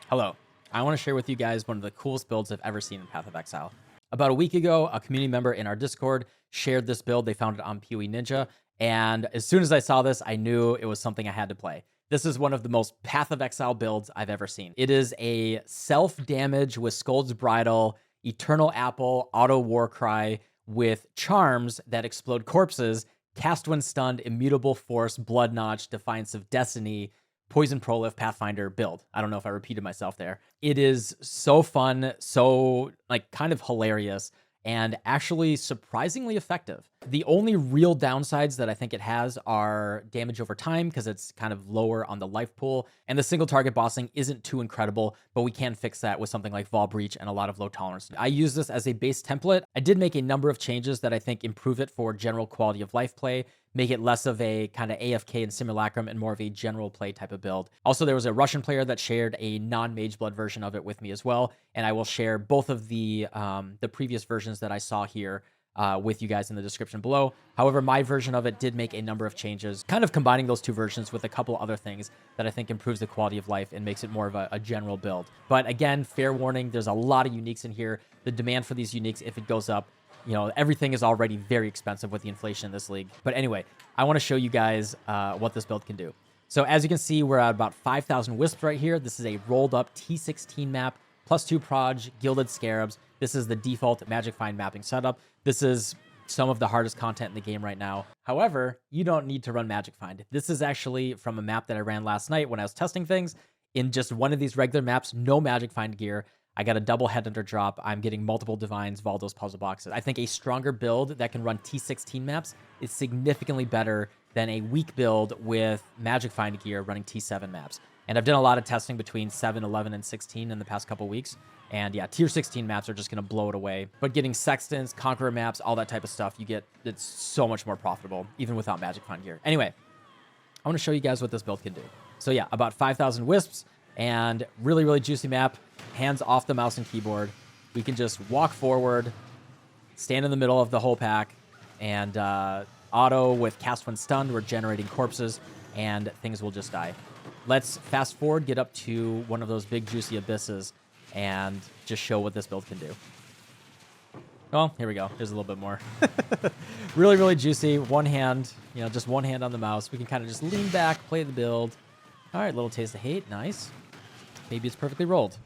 Hello. I want to share with you guys one of the coolest builds I've ever seen in Path of Exile. About a week ago, a community member in our Discord shared this build. They found it on PoE Ninja, and as soon as I saw this, I knew it was something I had to play. This is one of the most Path of Exile builds I've ever seen. It is a self-damage with Scold's Bridle, Eternal Apple, Auto Warcry, with charms that explode corpses, cast when stunned, Immutable Force, Blood Notch, Defiance of Destiny, Poison Prolif, Pathfinder build. I don't know if I repeated myself there. It is so fun, so like kind of hilarious, and actually surprisingly effective. The only real downsides that I think it has are damage over time, because it's kind of lower on the life pool, and the single target bossing isn't too incredible, but we can fix that with something like Vol Breach and a lot of low tolerance. I use this as a base template. I did make a number of changes that I think improve it for general quality of life play, make it less of a kind of AFK and Simulacrum and more of a general play type of build. Also, there was a Russian player that shared a non-Mage Blood version of it with me as well, and I will share both of the previous versions that I saw here with you guys in the description below. However, my version of it did make a number of changes, kind of combining those two versions with a couple other things that I think improves the quality of life and makes it more of a general build. But again, fair warning, there's a lot of uniques in here. The demand for these uniques, if it goes up, you know, everything is already very expensive with the inflation in this league. But anyway, I want to show you guys what this build can do. So as you can see, we're at about 5,000 Wisps right here. This is a rolled up T16 map, +2 proj, Gilded Scarabs. This is the default Magic Find mapping setup. This is some of the hardest content in the game right now. However, you don't need to run Magic Find. This is actually from a map that I ran last night when I was testing things. In just one of these regular maps, no Magic Find gear, I got a double Headhunter drop. I'm getting multiple Divines, Valdo's puzzle boxes. I think a stronger build that can run T16 maps is significantly better than a weak build with Magic Find gear running T7 maps. And I've done a lot of testing between 7, 11, and 16 in the past couple weeks. And yeah, tier 16 maps are just going to blow it away. But getting Sextants, Conqueror maps, all that type of stuff, it's so much more profitable, even without Magic Find gear. Anyway, I want to show you guys what this build can do. So yeah, about 5,000 Wisps and really, really juicy map. Hands off the mouse and keyboard. We can just walk forward, stand in the middle of the whole pack, and auto with cast when stunned. We're generating corpses, and things will just die. Let's fast forward, get up to one of those big juicy abysses, and just show what this build can do. Oh, here we go. There's a little bit more. Really, really juicy. One hand, you know, just one hand on the mouse. We can kind of just lean back, play the build. All right, little taste of hate. Nice. Maybe it's perfectly rolled.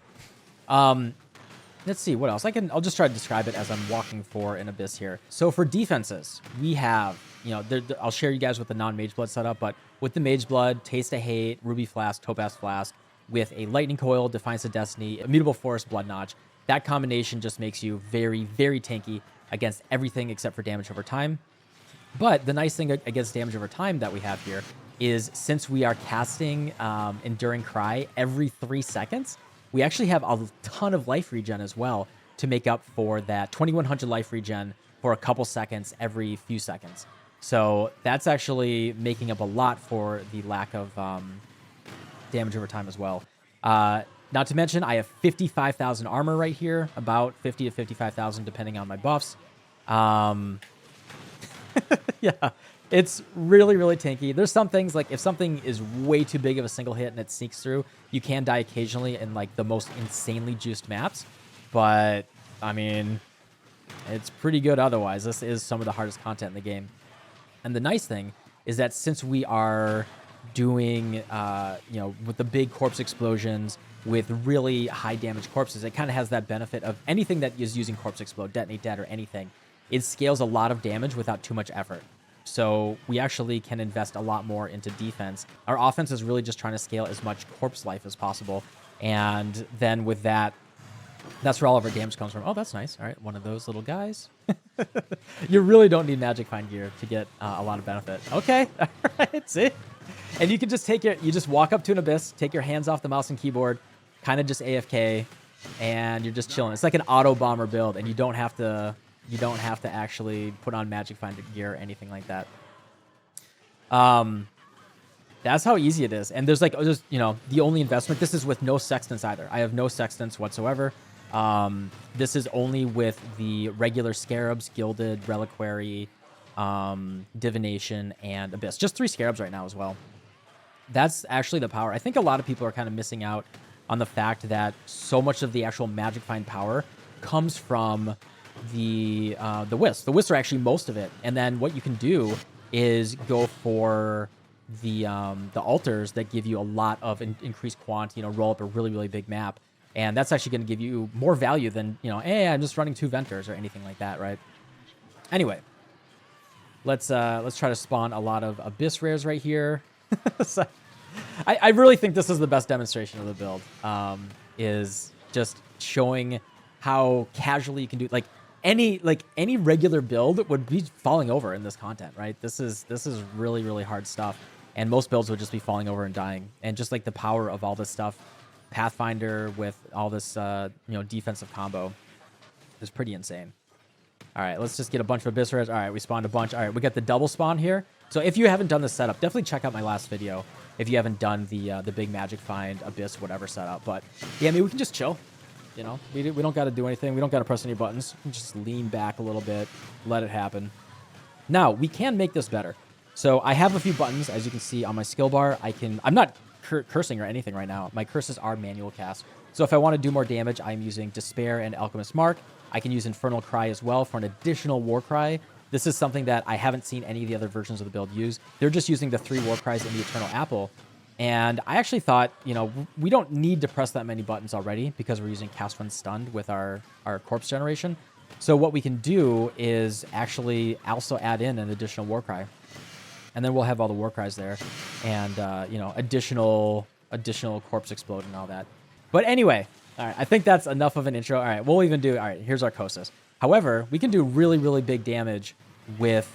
Let's see what else. I'll just try to describe it as I'm walking for an abyss here. So for defenses, we have, you know, I'll share you guys with the non-Mage Blood setup, but with the Mage Blood, Taste of Hate, Ruby Flask, Topaz Flask, with a Lightning Coil, Defiance of Destiny, Immutable Force, Blood Notch, that combination just makes you very, very tanky against everything except for damage over time. But the nice thing against damage over time that we have here is since we are casting Enduring Cry every 3 seconds, we actually have a ton of life regen as well to make up for that 2,100 life regen for a couple seconds every few seconds. So that's actually making up a lot for the lack of damage over time as well. Not to mention, I have 55,000 armor right here, about 50 to 55,000 depending on my buffs. Yeah, it's really, really tanky. There's some things, like if something is way too big of a single hit and it sneaks through, you can die occasionally in like the most insanely juiced maps. But, I mean, it's pretty good otherwise. This is some of the hardest content in the game. And the nice thing is that since we are doing, you know, with the big corpse explosions, with really high damage corpses, it kind of has that benefit of anything that is using Corpse Explode, Detonate Dead, or anything. It scales a lot of damage without too much effort. So we actually can invest a lot more into defense. Our offense is really just trying to scale as much corpse life as possible. And then with that, that's where all of our damage comes from. Oh, that's nice. All right, one of those little guys. You really don't need Magic Find gear to get a lot of benefit. Okay, all right, see? And you can just you just walk up to an abyss, take your hands off the mouse and keyboard, kind of just AFK, and you're just chilling. It's like an auto bomber build, and you don't have to actually put on Magic Find gear or anything like that. That's how easy it is. And there's like, you know, the only investment, this is with no Sextants either. I have no Sextants whatsoever. This is only with the regular Scarabs, Gilded, Reliquary, Divination, and Abyss. Just 3 Scarabs right now as well. That's actually the power. I think a lot of people are kind of missing out on the fact that so much of the actual Magic Find power comes from the wisps. The wisps are actually most of it. And then what you can do is go for the altars that give you a lot of increased quant, roll up a really, really big map. And that's actually going to give you more value than, hey, I'm just running 2 Venters or anything like that, right? Anyway, let's try to spawn a lot of Abyss Rares right here. So, I really think this is the best demonstration of the build, is just showing how casually you can do, like any regular build would be falling over in this content, right? This is really, really hard stuff. And most builds would just be falling over and dying. And just like the power of all this stuff, Pathfinder with all this, defensive combo is pretty insane. All right, let's just get a bunch of Abyss Rares. All right, we spawned a bunch. All right, we got the double spawn here. So if you haven't done this setup, definitely check out my last video if you haven't done the big Magic Find, Abyss, whatever setup. But yeah, I mean, we can just chill. We don't got to do anything. We don't got to press any buttons. We can just lean back a little bit, let it happen. Now, we can make this better. So I have a few buttons, as you can see on my skill bar. I'm not cursing or anything right now. My curses are manual cast. So if I want to do more damage, I'm using Despair and Alchemist Mark. I can use Infernal Cry as well for an additional War Cry. This is something that I haven't seen any of the other versions of the build use. They're just using the 3 War Cries in the Eternal Apple. And I actually thought, we don't need to press that many buttons already because we're using Cast When Stunned with our corpse generation. So what we can do is actually also add in an additional War Cry. And then we'll have all the War Cries there and, additional corpse explode and all that. But anyway, all right, I think that's enough of an intro. All right, we'll even do, all right, here's our Kosas. However, we can do really, really big damage with,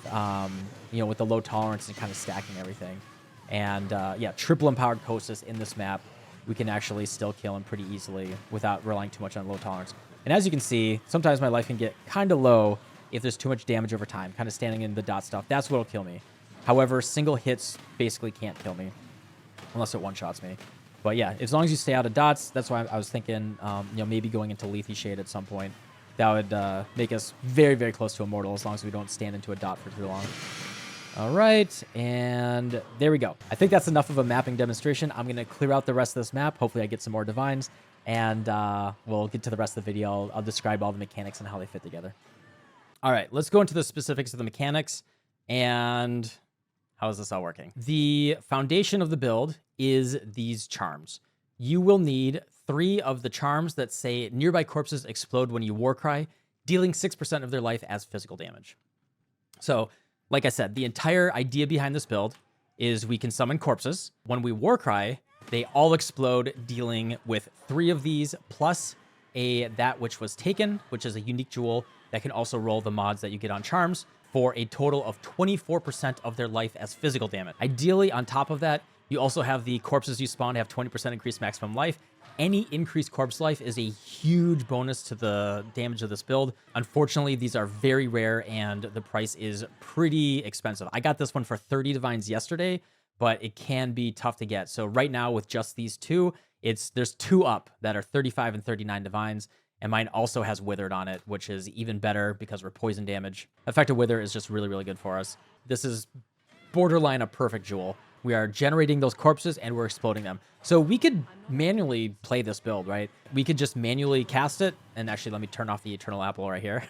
with the low tolerance and kind of stacking everything. And, yeah, triple empowered Kosas in this map, we can actually still kill him pretty easily without relying too much on low tolerance. And as you can see, sometimes my life can get kind of low if there's too much damage over time, kind of standing in the dot stuff. That's what'll kill me. However, single hits basically can't kill me unless it one-shots me. But yeah, as long as you stay out of dots, that's why I was thinking, maybe going into Lethe Shade at some point. That would make us very, very close to Immortal as long as we don't stand into a dot for too long. All right, and there we go. I think that's enough of a mapping demonstration. I'm going to clear out the rest of this map. Hopefully I get some more Divines, and we'll get to the rest of the video. I'll describe all the mechanics and how they fit together. All right, let's go into the specifics of the mechanics, and how is this all working? The foundation of the build is these charms. You will need 3 of the charms that say nearby corpses explode when you War Cry, dealing 6% of their life as physical damage. So, like I said, the entire idea behind this build is we can summon corpses. When we War Cry, they all explode, dealing with 3 of these, plus that which was taken, which is a unique jewel that can also roll the mods that you get on charms, for a total of 24% of their life as physical damage. Ideally, on top of that, you also have the corpses you spawn have 20% increased maximum life. Any increased corpse life is a huge bonus to the damage of this build. Unfortunately, these are very rare and the price is pretty expensive. I got this one for 30 Divines yesterday, but it can be tough to get. So right now with just these 2, there's 2 up that are 35 and 39 Divines. And mine also has Withered on it, which is even better because we're poison damage. Effective Wither is just really, really good for us. This is borderline a perfect jewel. We are generating those corpses and we're exploding them. So we could manually play this build, right? We could just manually cast it. And actually, let me turn off the Eternal Apple right here.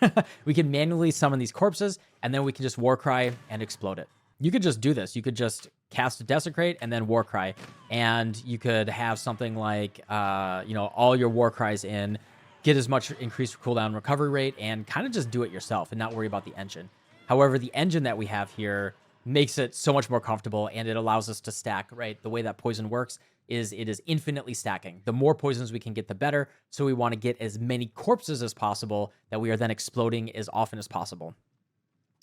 We can manually summon these corpses and then we can just War Cry and explode it. You could just do this. You could just cast a Desecrate and then War Cry. And you could have something like, all your War Cries in, get as much increased cooldown recovery rate, and kind of just do it yourself and not worry about the engine. However, the engine that we have here makes it so much more comfortable, and it allows us to stack, right? The way that poison works is it is infinitely stacking. The more poisons we can get, the better. So we want to get as many corpses as possible that we are then exploding as often as possible.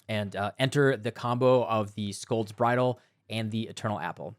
And enter the combo of the Scold's Bridle and the Eternal Apple.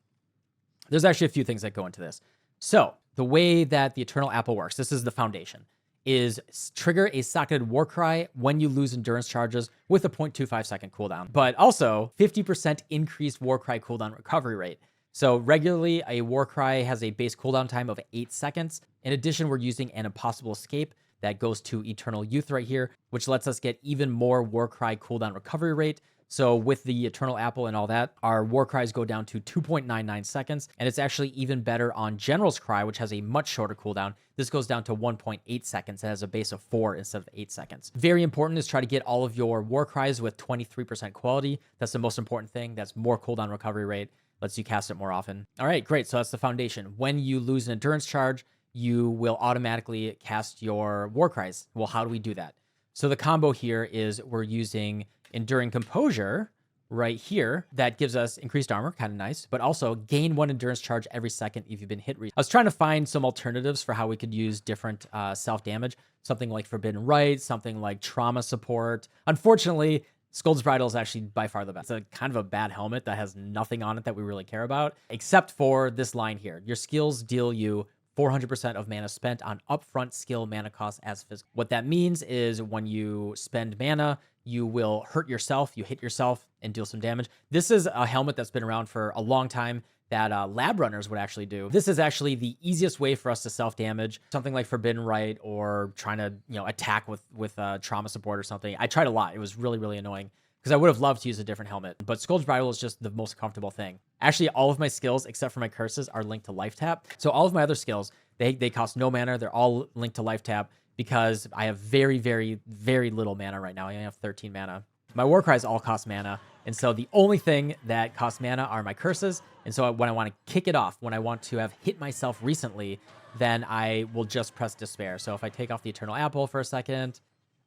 There's actually a few things that go into this. So the way that the Eternal Apple works, this is the foundation, is trigger a socketed War Cry when you lose endurance charges with a 0.25 second cooldown, but also 50% increased War Cry cooldown recovery rate. So regularly, a War Cry has a base cooldown time of 8 seconds. In addition, we're using an Impossible Escape that goes to Eternal Youth right here, which lets us get even more Warcry cooldown recovery rate. So with the Eternal Apple and all that, our war cries go down to 2.99 seconds, and it's actually even better on General's Cry, which has a much shorter cooldown. This goes down to 1.8 seconds. It has a base of 4 instead of 8 seconds. Very important is try to get all of your war cries with 23% quality. That's the most important thing. That's more cooldown recovery rate. Lets you cast it more often. All right, great. So that's the foundation. When you lose an endurance charge, you will automatically cast your war cries. Well, how do we do that? So the combo here is we're using Enduring Composure right here. That gives us increased armor, kind of nice, but also gain 1 endurance charge every second if you've been hit. I was trying to find some alternatives for how we could use different self-damage, something like Forbidden Right, something like Trauma Support. Unfortunately, Skuld's Bridle is actually by far the best. It's a kind of a bad helmet that has nothing on it that we really care about, except for this line here. Your skills deal you 400% of mana spent on upfront skill mana cost as physical. What that means is when you spend mana, you will hurt yourself, you hit yourself and deal some damage. This is a helmet that's been around for a long time that lab runners would actually do. This is actually the easiest way for us to self-damage, something like Forbidden Right or trying to, attack with Trauma Support or something. I tried a lot. It was really, really annoying because I would have loved to use a different helmet, but Skuld's Bridle is just the most comfortable thing. Actually, all of my skills, except for my curses, are linked to Life Tap. So all of my other skills, they cost no mana. They're all linked to Life Tap because I have very, very, very little mana right now. I only have 13 mana. My war cries all cost mana. And so the only thing that costs mana are my curses. And so when I want to kick it off, when I want to have hit myself recently, then I will just press Despair. So if I take off the Eternal Apple for a second,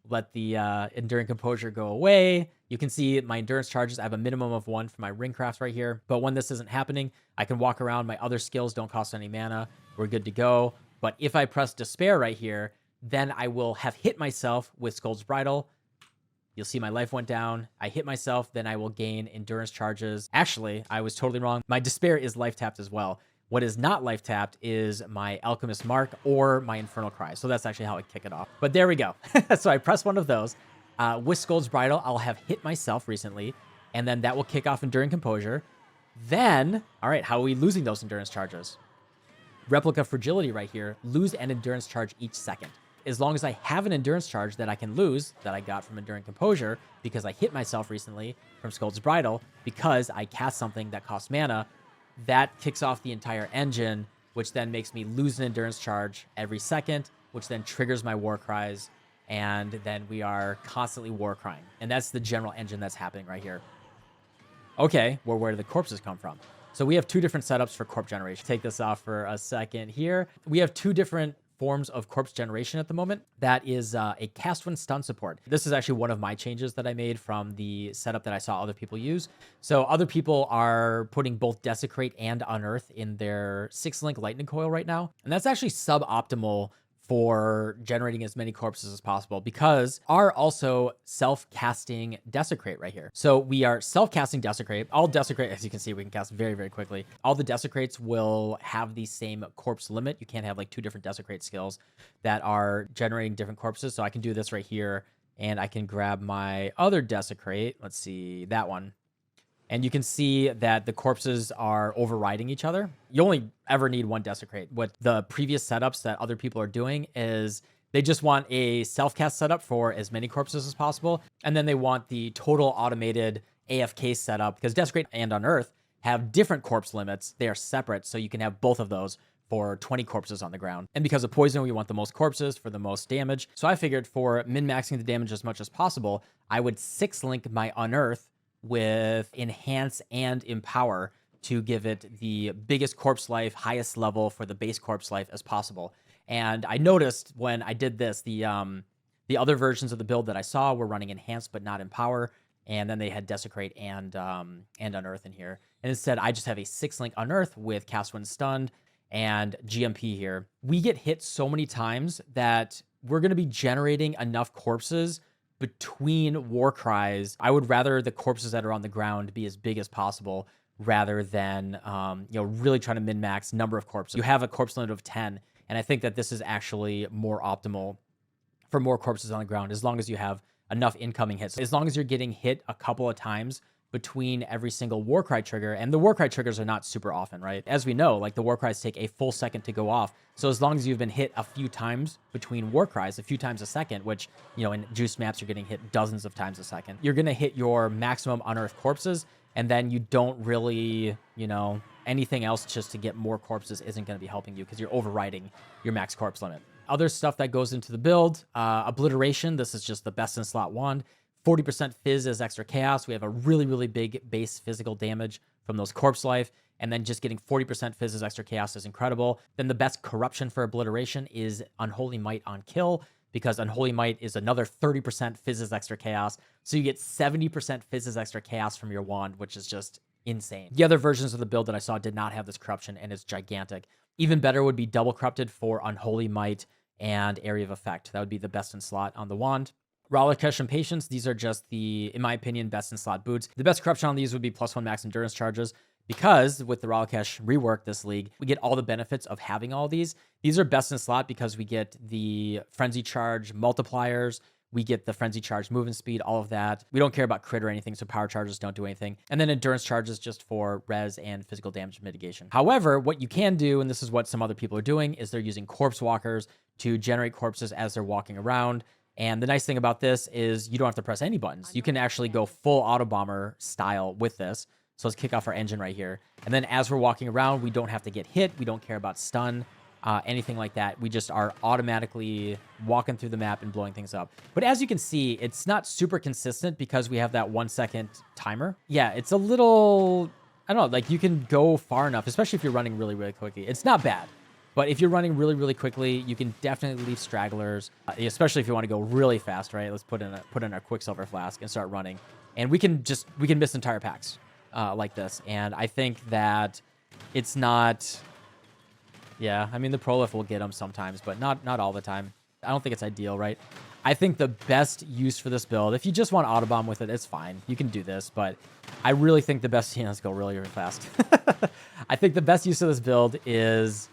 let the Enduring Composure go away, you can see my endurance charges. I have a minimum of 1 for my Ringcraft right here. But when this isn't happening, I can walk around. My other skills don't cost any mana. We're good to go. But if I press Despair right here, then I will have hit myself with Skuld's Bridle. You'll see my life went down. I hit myself, then I will gain endurance charges. Actually, I was totally wrong. My Despair is life tapped as well. What is not life tapped is my Alchemist Mark or my Infernal Cry. So that's actually how I kick it off. But there we go. So I press one of those. With Skuld's Bridle, I'll have hit myself recently, and then that will kick off Enduring Composure. Then, all right, how are we losing those endurance charges? Replica Fragility right here, lose an endurance charge each second. As long as I have an endurance charge that I can lose, that I got from Enduring Composure, because I hit myself recently from Skuld's Bridle, because I cast something that costs mana, that kicks off the entire engine, which then makes me lose an endurance charge every second, which then triggers my war cries, and then we are constantly war crying. And that's the general engine that's happening right here. Okay, well, where do the corpses come from? So we have 2 different setups for corpse generation. Take this off for a second here. We have 2 different forms of corpse generation at the moment. That is a cast when stun support. This is actually one of my changes that I made from the setup that I saw other people use. So other people are putting both Desecrate and Unearth in their 6-link lightning coil right now. And that's actually suboptimal for generating as many corpses as possible because are also self-casting Desecrate right here. So we are self-casting Desecrate. All Desecrate, as you can see, we can cast very, very quickly. All the Desecrates will have the same corpse limit. You can't have like 2 different Desecrate skills that are generating different corpses. So I can do this right here and I can grab my other Desecrate. Let's see, that one. And you can see that the corpses are overriding each other. You only ever need 1 Desecrate. What the previous setups that other people are doing is they just want a self-cast setup for as many corpses as possible. And then they want the total automated AFK setup because Desecrate and Unearth have different corpse limits. They are separate, so you can have both of those for 20 corpses on the ground. And because of poison, we want the most corpses for the most damage. So I figured for min-maxing the damage as much as possible, I would 6-link my Unearth with Enhance and Empower to give it the biggest corpse life, highest level for the base corpse life as possible. And I noticed when I did this, the other versions of the build that I saw were running Enhance but not Empower, and then they had Desecrate and Unearth in here. And instead, I just have a 6-link Unearth with Cast When Stunned and GMP here. We get hit so many times that we're going to be generating enough corpses between war cries. I would rather the corpses that are on the ground be as big as possible rather than really trying to min-max number of corpses. You have a corpse limit of 10, and I think that this is actually more optimal for more corpses on the ground as long as you have enough incoming hits. As long as you're getting hit a couple of times between every single Warcry trigger. And the Warcry triggers are not super often, right? As we know, like the Warcries take a full second to go off. So as long as you've been hit a few times between Warcries, a few times a second, which, you know, in juice maps, you're getting hit dozens of times a second, you're going to hit your maximum unearthed corpses. And then you don't really, you know, anything else just to get more corpses isn't going to be helping you because you're overriding your max corpse limit. Other stuff that goes into the build, Obliteration. This is just the best in slot wand. 40% fizz as extra chaos. We have a really, really big base physical damage from those corpse life. And then just getting 40% fizz as extra chaos is incredible. Then the best corruption for Obliteration is Unholy Might on kill, because Unholy Might is another 30% fizz as extra chaos. So you get 70% fizz as extra chaos from your wand, which is just insane. The other versions of the build that I saw did not have this corruption, and it's gigantic. Even better would be double corrupted for Unholy Might and Area of Effect. That would be the best in slot on the wand. Ralakesh and Patience, these are just the, in my opinion, best in slot boots. The best corruption on these would be +1 max endurance charges, because with the Ralakesh rework this league, we get all the benefits of having all these. These are best in slot because we get the Frenzy Charge multipliers, we get the Frenzy Charge movement speed, all of that. We don't care about crit or anything, so power charges don't do anything. And then endurance charges just for res and physical damage mitigation. However, what you can do, and this is what some other people are doing, is they're using corpse walkers to generate corpses as they're walking around. And the nice thing about this is you don't have to press any buttons. You can actually go full auto bomber style with this. So let's kick off our engine right here. And then as we're walking around, we don't have to get hit. We don't care about stun, anything like that. We just are automatically walking through the map and blowing things up. But as you can see, it's not super consistent because we have that 1 second timer. Yeah, it's a little, I don't know, like you can go far enough, especially if you're running really, really quickly. It's not bad. But if you're running really, really quickly, you can definitely leave stragglers, especially if you want to go really fast, right? Let's put in a Quicksilver Flask and start running. And we can miss entire packs like this. And I think that it's not, yeah, I mean, the Prolif will get them sometimes, but not all the time. I don't think it's ideal, right? I think the best use for this build, if you just want Autobomb with it, it's fine. You can do this, but I really think the best, let's go really, really fast. I think the best use of this build is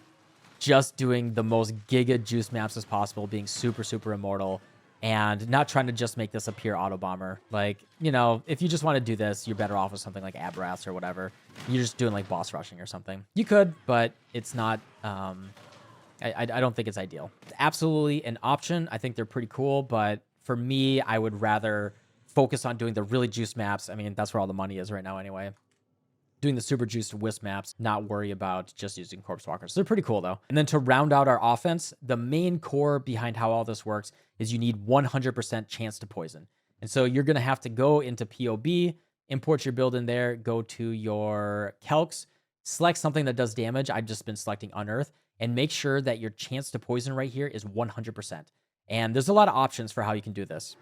just doing the most giga juice maps as possible, being super, super immortal, and not trying to just make this a pure auto bomber. Like, you know, if you just want to do this, you're better off with something like Abrath or whatever. You're just doing like boss rushing or something. You could, but it's not, I don't think it's ideal. It's absolutely an option. I think they're pretty cool, but for me, I would rather focus on doing the really juice maps. I mean, that's where all the money is right now anyway. Doing the super juiced wisp maps, not worry about just using corpse walkers. They're pretty cool though. And then to round out our offense, the main core behind how all this works is you need 100% chance to poison. And so you're going to have to go into PoB, import your build in there, go to your calcs, select something that does damage. I've just been selecting Unearth, and make sure that your chance to poison right here is 100%. And there's a lot of options for how you can do this.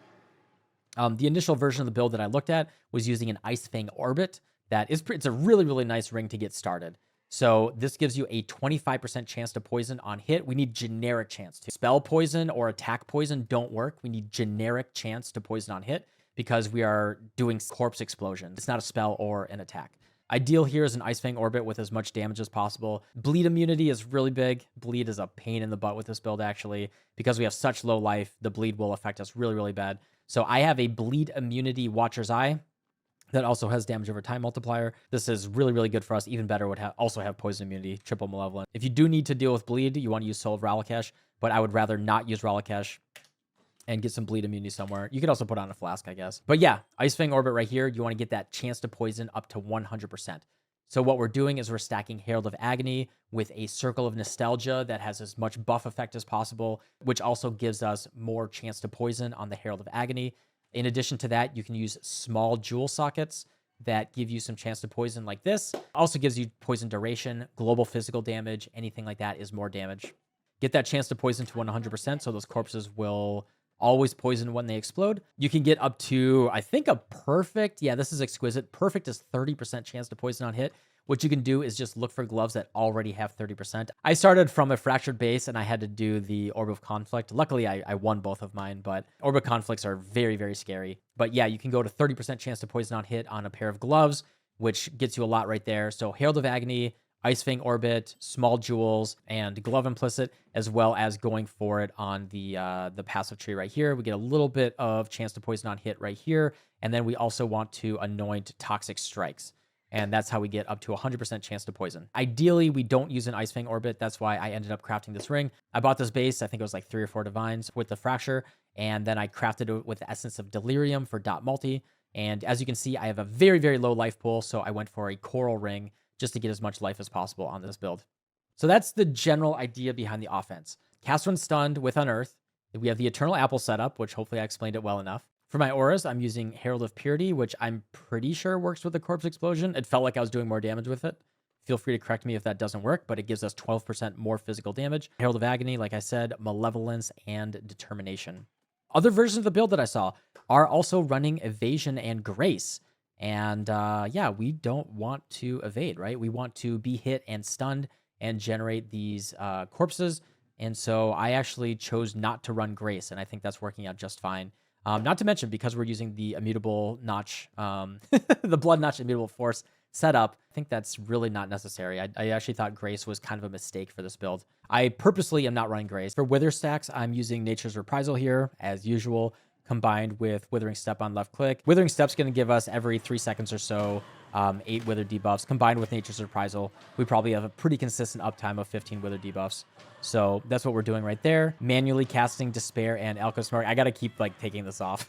The initial version of the build that I looked at was using an Ice Fang Orbit. It's a really, really nice ring to get started. So this gives you a 25% chance to poison on hit. We need generic chance to. Spell poison or attack poison don't work. We need generic chance to poison on hit because we are doing corpse explosion. It's not a spell or an attack. Ideal here is an Ice Fang Orbit with as much damage as possible. Bleed immunity is really big. Bleed is a pain in the butt with this build, actually. Because we have such low life, the bleed will affect us really, really bad. So I have a bleed immunity Watcher's Eye that also has damage over time multiplier. This is really, really good for us. Even better would also have poison immunity, triple malevolent. If you do need to deal with bleed, you want to use Soul of Ralakesh, but I would rather not use Ralakesh and get some bleed immunity somewhere. You could also put on a flask, I guess. But yeah, Ice Fang Orbit right here, you want to get that chance to poison up to 100%. So what we're doing is we're stacking Herald of Agony with a Circle of Nostalgia that has as much buff effect as possible, which also gives us more chance to poison on the Herald of Agony. In addition to that, you can use small jewel sockets that give you some chance to poison like this. Also gives you poison duration, global physical damage, anything like that is more damage. Get that chance to poison to 100%, so those corpses will always poison when they explode. You can get up to, I think, a perfect, yeah, this is exquisite. Perfect is 30% chance to poison on hit. What you can do is just look for gloves that already have 30%. I started from a fractured base and I had to do the Orb of Conflict. Luckily, I won both of mine, but Orb of Conflicts are very, very scary. But yeah, you can go to 30% chance to poison on hit on a pair of gloves, which gets you a lot right there. So Herald of Agony, Ice Fang Orbit, Small Jewels, and Glove Implicit, as well as going for it on the passive tree right here. We get a little bit of chance to poison on hit right here, and then we also want to anoint Toxic Strikes. And that's how we get up to 100% chance to poison. Ideally, we don't use an Ice Fang Orbit. That's why I ended up crafting this ring. I bought this base, I think it was like 3 or 4 divines with the Fracture, and then I crafted it with the Essence of Delirium for dot multi. And as you can see, I have a very, very low life pool, so I went for a Coral Ring just to get as much life as possible on this build. So that's the general idea behind the offense. Cast when stunned with Unearth. We have the Eternal Apple setup, which hopefully I explained it well enough. For my auras, I'm using Herald of Purity, which I'm pretty sure works with the Corpse Explosion. It felt like I was doing more damage with it. Feel free to correct me if that doesn't work, but it gives us 12% more physical damage. Herald of Agony, like I said, Malevolence, and Determination. Other versions of the build that I saw are also running Evasion and Grace. And yeah, we don't want to evade, right? We want to be hit and stunned and generate these corpses. And so I actually chose not to run Grace, and I think that's working out just fine. Not to mention, because we're using the immutable notch, the blood notch immutable force setup, I think that's really not necessary. I actually thought Grace was kind of a mistake for this build. I purposely am not running Grace. For Wither stacks, I'm using Nature's Reprisal here, as usual, combined with Withering Step on left click. Withering Step's going to give us every 3 seconds or so 8 Wither debuffs. Combined with Nature's Reprisal, we probably have a pretty consistent uptime of 15 Wither debuffs. So that's what we're doing right there. Manually casting Despair and Alchemist Mark. I got to keep like taking this off.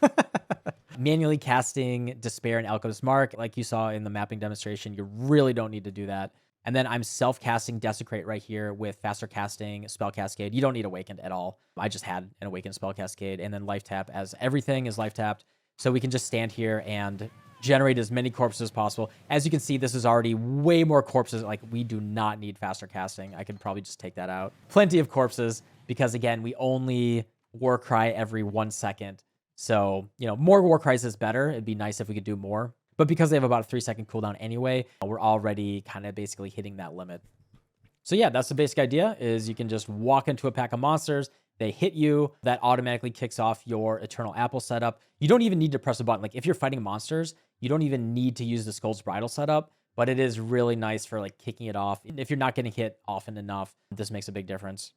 Manually casting Despair and Alchemist Mark, like you saw in the mapping demonstration, you really don't need to do that. And then I'm self-casting Desecrate right here with faster casting, Spell Cascade. You don't need Awakened at all. I just had an Awakened Spell Cascade, and then Life Tap, as everything is Life Tapped. So we can just stand here and generate as many corpses as possible. As you can see, this is already way more corpses. Like, we do not need faster casting. I could probably just take that out. Plenty of corpses, because again, we only Warcry every 1 second. So, you know, more Warcries is better. It'd be nice if we could do more. But because they have about a 3-second cooldown anyway, we're already kind of basically hitting that limit. So yeah, that's the basic idea, is you can just walk into a pack of monsters, they hit you, that automatically kicks off your Eternal Apple setup. You don't even need to press a button. Like, if you're fighting monsters, you don't even need to use the Skull's Bridle setup, but it is really nice for like kicking it off. If you're not getting hit often enough, this makes a big difference.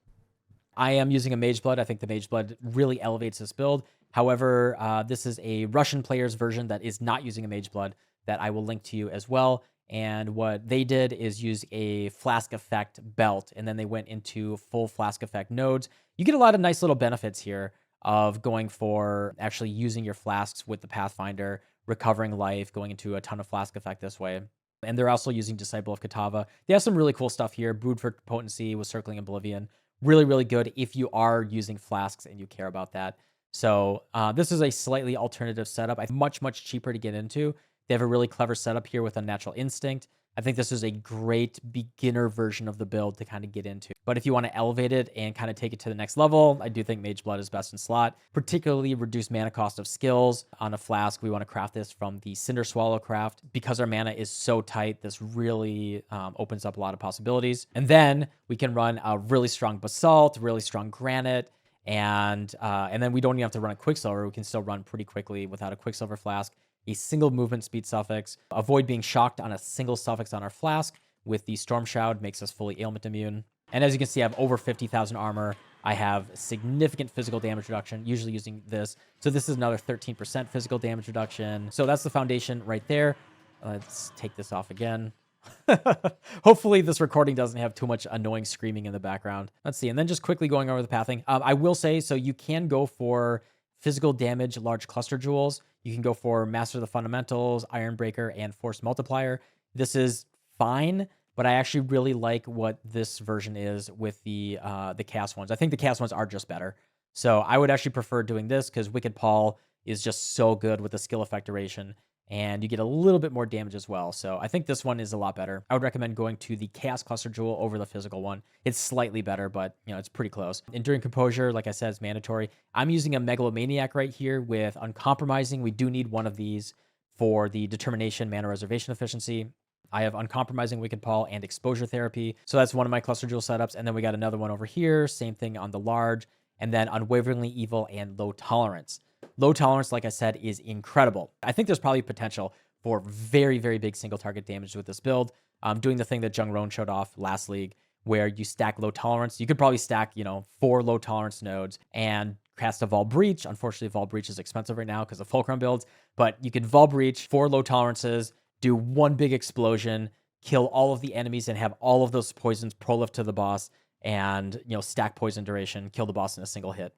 I am using a Mage Blood. I think the Mage Blood really elevates this build. However, this is a Russian player's version that is not using a Mage Blood that I will link to you as well. And what they did is use a Flask Effect belt, and then they went into full Flask Effect nodes. You get a lot of nice little benefits here of going for actually using your flasks with the Pathfinder, recovering life, going into a ton of Flask Effect this way. And they're also using Disciple of Katava. They have some really cool stuff here. Brood for Potency with Circling Oblivion. Really, really good if you are using flasks and you care about that. So this is a slightly alternative setup. Much, much cheaper to get into. They have a really clever setup here with Unnatural Instinct. I think this is a great beginner version of the build to kind of get into. But if you want to elevate it and kind of take it to the next level, I do think Mage Blood is best in slot. Particularly reduced mana cost of skills. On a flask, we want to craft this from the Cinder Swallow craft. Because our mana is so tight, this really opens up a lot of possibilities. And then we can run a really strong Basalt, really strong Granite, and then we don't even have to run a Quicksilver. We can still run pretty quickly without a Quicksilver flask. A single movement speed suffix. Avoid being shocked on a single suffix on our flask with the Storm Shroud, makes us fully ailment immune. And as you can see, I have over 50,000 armor. I have significant physical damage reduction, usually using this. So this is another 13% physical damage reduction. So that's the foundation right there. Let's take this off again. Hopefully this recording doesn't have too much annoying screaming in the background. Let's see. And then just quickly going over the pathing. I will say, so you can go for physical damage, large cluster jewels. You can go for Master of the Fundamentals, Ironbreaker, and Force Multiplier. This is fine, but I actually really like what this version is with the Chaos ones. I think the Chaos ones are just better. So I would actually prefer doing this because Wicked Paul is just so good with the skill effect duration, and you get a little bit more damage as well. So I think this one is a lot better. I would recommend going to the Chaos Cluster Jewel over the physical one. It's slightly better, but you know, it's pretty close. Enduring Composure, like I said, is mandatory. I'm using a Megalomaniac right here with Uncompromising. We do need one of these for the Determination Mana Reservation Efficiency. I have Uncompromising Wicked Paul and Exposure Therapy. So that's one of my Cluster Jewel setups. And then we got another one over here. Same thing on the large. And then Unwaveringly Evil and Low Tolerance. Low Tolerance, like I said, is incredible. I think there's probably potential for very, very big single target damage with this build. doing the thing that Jung Roan showed off last league, where you stack low tolerance. You could probably stack, 4 low tolerance nodes and cast a Vol Breach. Unfortunately, Vol Breach is expensive right now because of Fulcrum builds, but you could Vol Breach 4 low tolerances, do one big explosion, kill all of the enemies, and have all of those poisons prolift to the boss, and stack poison duration, kill the boss in a single hit.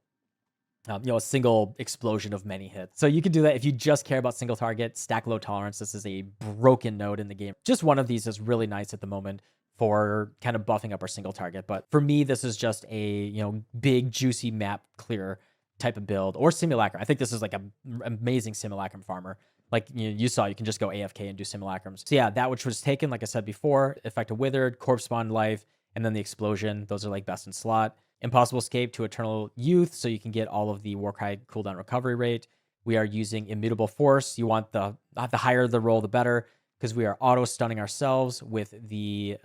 A single explosion of many hits. So you could do that if you just care about single target, stack low tolerance. This is a broken node in the game. Just one of these is really nice at the moment for kind of buffing up our single target. But for me, this is just a, big, juicy map clear type of build, or simulacrum. I think this is like an amazing simulacrum farmer. Like you saw, you can just go AFK and do simulacrums. So yeah, that which was taken, like I said before, effect of Withered, Corpse Spawn Life, and then the Explosion. Those are like best in slot. Impossible Escape to Eternal Youth, so you can get all of the Warcry cooldown recovery rate. We are using Immutable Force. You want the higher the roll, the better, because we are auto stunning ourselves with the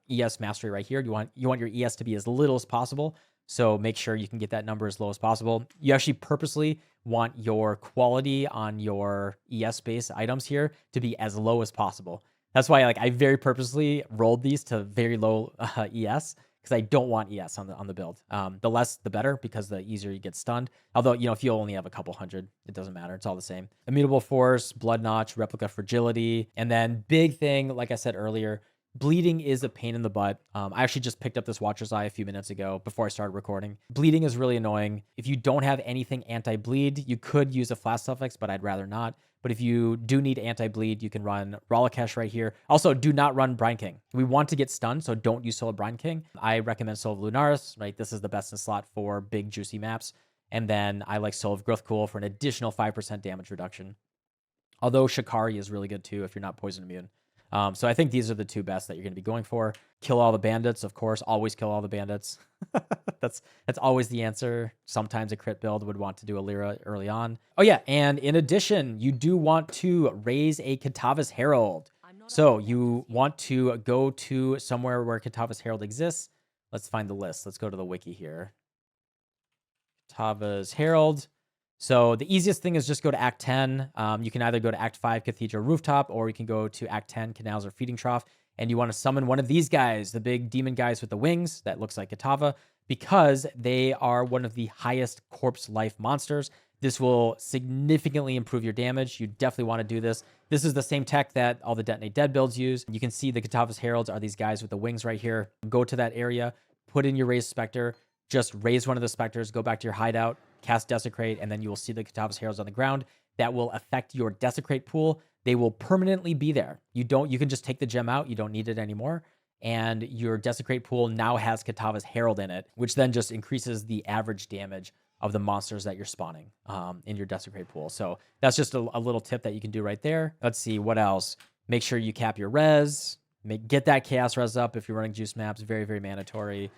ES mastery right here. You want your ES to be as little as possible, so make sure you can get that number as low as possible. You actually purposely want your quality on your ES based items here to be as low as possible. That's why I very purposely rolled these to very low ES, because I don't want ES on the build. The less, the better, because the easier you get stunned. Although, if you only have a couple hundred, it doesn't matter. It's all the same. Immutable Force, Blood Notch, Replica Fragility. And then big thing, like I said earlier, bleeding is a pain in the butt. I actually just picked up this Watcher's Eye a few minutes ago before I started recording. Bleeding is really annoying. If you don't have anything anti-bleed, you could use a flash suffix, but I'd rather not. But if you do need anti-bleed, you can run Ralakesh right here. Also, do not run Brine King. We want to get stunned, so don't use Soul of Brine King. I recommend Soul of Lunaris, right? This is the best in slot for big, juicy maps. And then I like Soul of Growthcool for an additional 5% damage reduction. Although Shikari is really good too if you're not poison immune. So I think these are the two best that you're going to be going for. Kill all the bandits, of course. Always kill all the bandits. That's always the answer. Sometimes a crit build would want to do a Lyra early on. Oh yeah, and in addition, you do want to raise a Katava's Herald. So you want to go to somewhere where Katava's Herald exists. Let's find the list. Let's go to the wiki here. Katava's Herald. So the easiest thing is just go to Act 10. You can either go to Act 5, Cathedral Rooftop, or you can go to Act 10, Canals or Feeding Trough, and you want to summon one of these guys, the big demon guys with the wings that looks like Katava, because they are one of the highest corpse life monsters. This will significantly improve your damage. You definitely want to do this. This is the same tech that all the Detonate Dead builds use. You can see the Katava's Heralds are these guys with the wings right here. Go to that area, put in your Raised Spectre, just raise one of the Spectres, go back to your hideout, cast Desecrate, and then you will see the Katava's Heralds on the ground. That will affect your Desecrate pool. They will permanently be there. You can just take the gem out. You don't need it anymore. And your Desecrate pool now has Katava's Herald in it, which then just increases the average damage of the monsters that you're spawning in your Desecrate pool. So that's just a little tip that you can do right there. Let's see, what else? Make sure you cap your res. Get that Chaos res up if you're running juice maps. Very, very mandatory.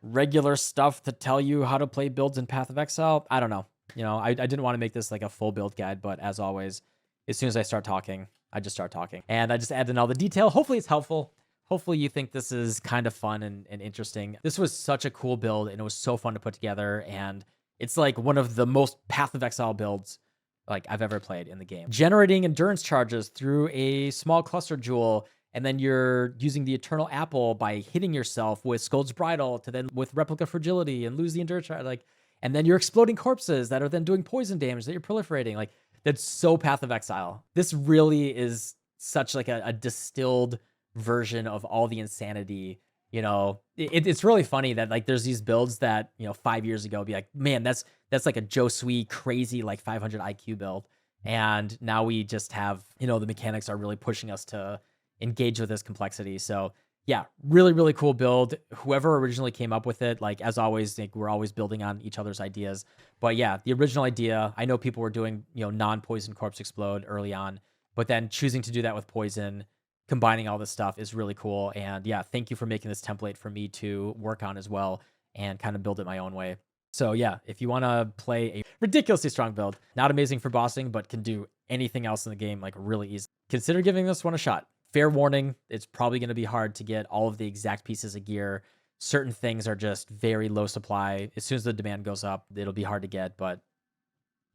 Regular stuff to tell you how to play builds in Path of Exile. I don't know. I didn't want to make this like a full build guide, but as always, as soon as I start talking, I just start talking. And I just add in all the detail. Hopefully it's helpful. Hopefully you think this is kind of fun and interesting. This was such a cool build, and it was so fun to put together, and it's like one of the most Path of Exile builds like I've ever played in the game. Generating endurance charges through a small cluster jewel, and then you're using the Eternal Apple by hitting yourself with Scold's Bridle to then with Replica Fragility and lose the endurance charge, and then you're exploding corpses that are then doing poison damage that you're proliferating. That's so Path of Exile. This really is such like a distilled version of all the insanity. It's really funny that there's these builds that 5 years ago be like, man, that's like a Josui crazy 500 IQ build, and now we just have the mechanics are really pushing us to engage with this complexity. So yeah, really, really cool build. Whoever originally came up with it, as always, we're always building on each other's ideas. But yeah, the original idea, I know people were doing, non-poison corpse explode early on, but then choosing to do that with poison, combining all this stuff is really cool. And yeah, thank you for making this template for me to work on as well and kind of build it my own way. So yeah, if you want to play a ridiculously strong build, not amazing for bossing, but can do anything else in the game really easy, consider giving this one a shot. Fair warning, it's probably going to be hard to get all of the exact pieces of gear. Certain things are just very low supply. As soon as the demand goes up, it'll be hard to get, but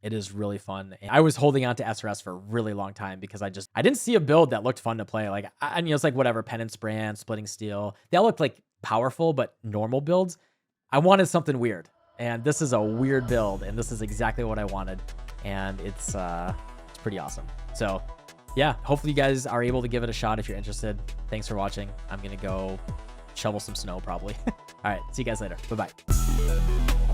It is really fun. And I was holding on to SRS for a really long time because I didn't see a build that looked fun to play. Like, and it's like whatever, Penance Brand, Splitting Steel. They all looked like powerful but normal builds. I wanted something weird, and this is a weird build, and this is exactly what I wanted, and it's pretty awesome. So yeah, hopefully you guys are able to give it a shot if you're interested. Thanks for watching. I'm gonna go shovel some snow probably. All right, see you guys later. Bye-bye.